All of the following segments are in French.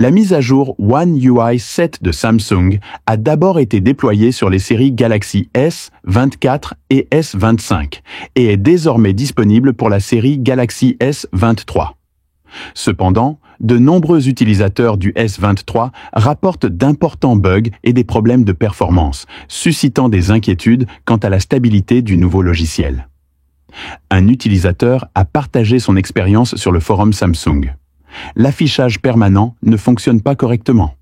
La mise à jour One UI 7 de Samsung a d'abord été déployée sur les séries Galaxy S24 et S25 et est désormais disponible pour la série Galaxy S23. Cependant, de nombreux utilisateurs du S23 rapportent d'importants bugs et des problèmes de performance, suscitant des inquiétudes quant à la stabilité du nouveau logiciel. Un utilisateur a partagé son expérience sur le forum Samsung. L'affichage permanent ne fonctionne pas correctement.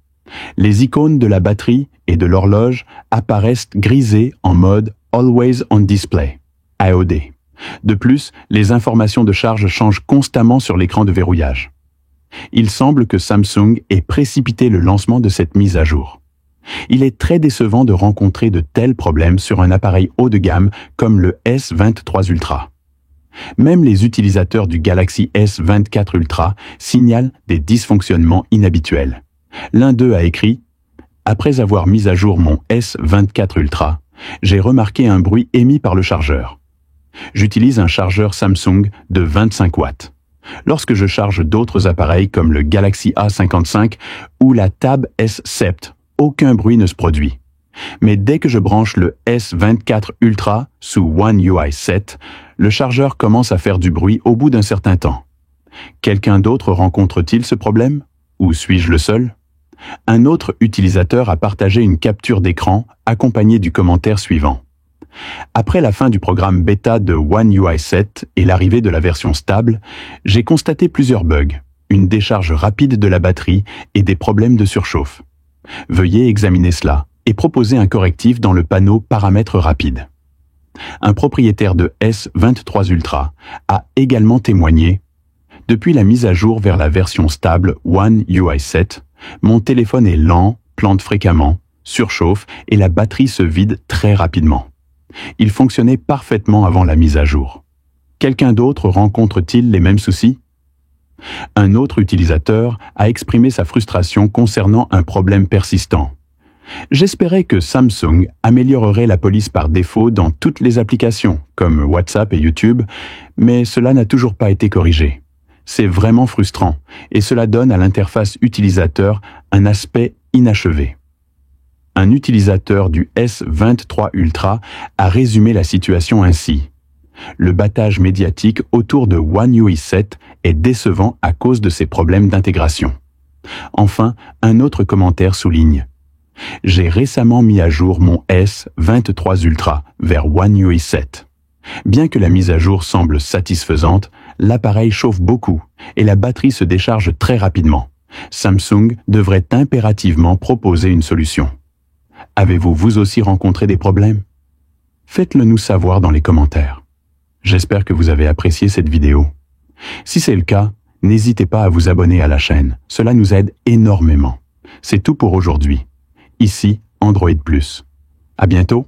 Les icônes de la batterie et de l'horloge apparaissent grisées en mode Always on Display, AOD. De plus, les informations de charge changent constamment sur l'écran de verrouillage. Il semble que Samsung ait précipité le lancement de cette mise à jour. Il est très décevant de rencontrer de tels problèmes sur un appareil haut de gamme comme le S23 Ultra. Même les utilisateurs du Galaxy S24 Ultra signalent des dysfonctionnements inhabituels. L'un d'eux a écrit « Après avoir mis à jour mon S24 Ultra, j'ai remarqué un bruit émis par le chargeur. J'utilise un chargeur Samsung de 25 watts. Lorsque je charge d'autres appareils comme le Galaxy A55 ou la Tab S7, aucun bruit ne se produit. Mais dès que je branche le S24 Ultra sous One UI 7, le chargeur commence à faire du bruit au bout d'un certain temps. Quelqu'un d'autre rencontre-t-il ce problème? Ou suis-je le seul? Un autre utilisateur a partagé une capture d'écran accompagnée du commentaire suivant. Après la fin du programme bêta de One UI 7 et l'arrivée de la version stable, j'ai constaté plusieurs bugs, une décharge rapide de la batterie et des problèmes de surchauffe. Veuillez examiner cela et proposer un correctif dans le panneau Paramètres rapides. Un propriétaire de S23 Ultra a également témoigné « Depuis la mise à jour vers la version stable One UI 7, mon téléphone est lent, plante fréquemment, surchauffe et la batterie se vide très rapidement. Il fonctionnait parfaitement avant la mise à jour. Quelqu'un d'autre rencontre-t-il les mêmes soucis? » Un autre utilisateur a exprimé sa frustration concernant un problème persistant. J'espérais que Samsung améliorerait la police par défaut dans toutes les applications, comme WhatsApp et YouTube, mais cela n'a toujours pas été corrigé. C'est vraiment frustrant, et cela donne à l'interface utilisateur un aspect inachevé. Un utilisateur du S23 Ultra a résumé la situation ainsi. Le battage médiatique autour de One UI 7 est décevant à cause de ses problèmes d'intégration. Enfin, un autre commentaire souligne « J'ai récemment mis à jour mon S23 Ultra vers One UI 7. Bien que la mise à jour semble satisfaisante, l'appareil chauffe beaucoup et la batterie se décharge très rapidement. Samsung devrait impérativement proposer une solution. Avez-vous vous aussi rencontré des problèmes? Faites-le nous savoir dans les commentaires. J'espère que vous avez apprécié cette vidéo. Si c'est le cas, n'hésitez pas à vous abonner à la chaîne. Cela nous aide énormément. C'est tout pour aujourd'hui. Ici, Android Plus. À bientôt.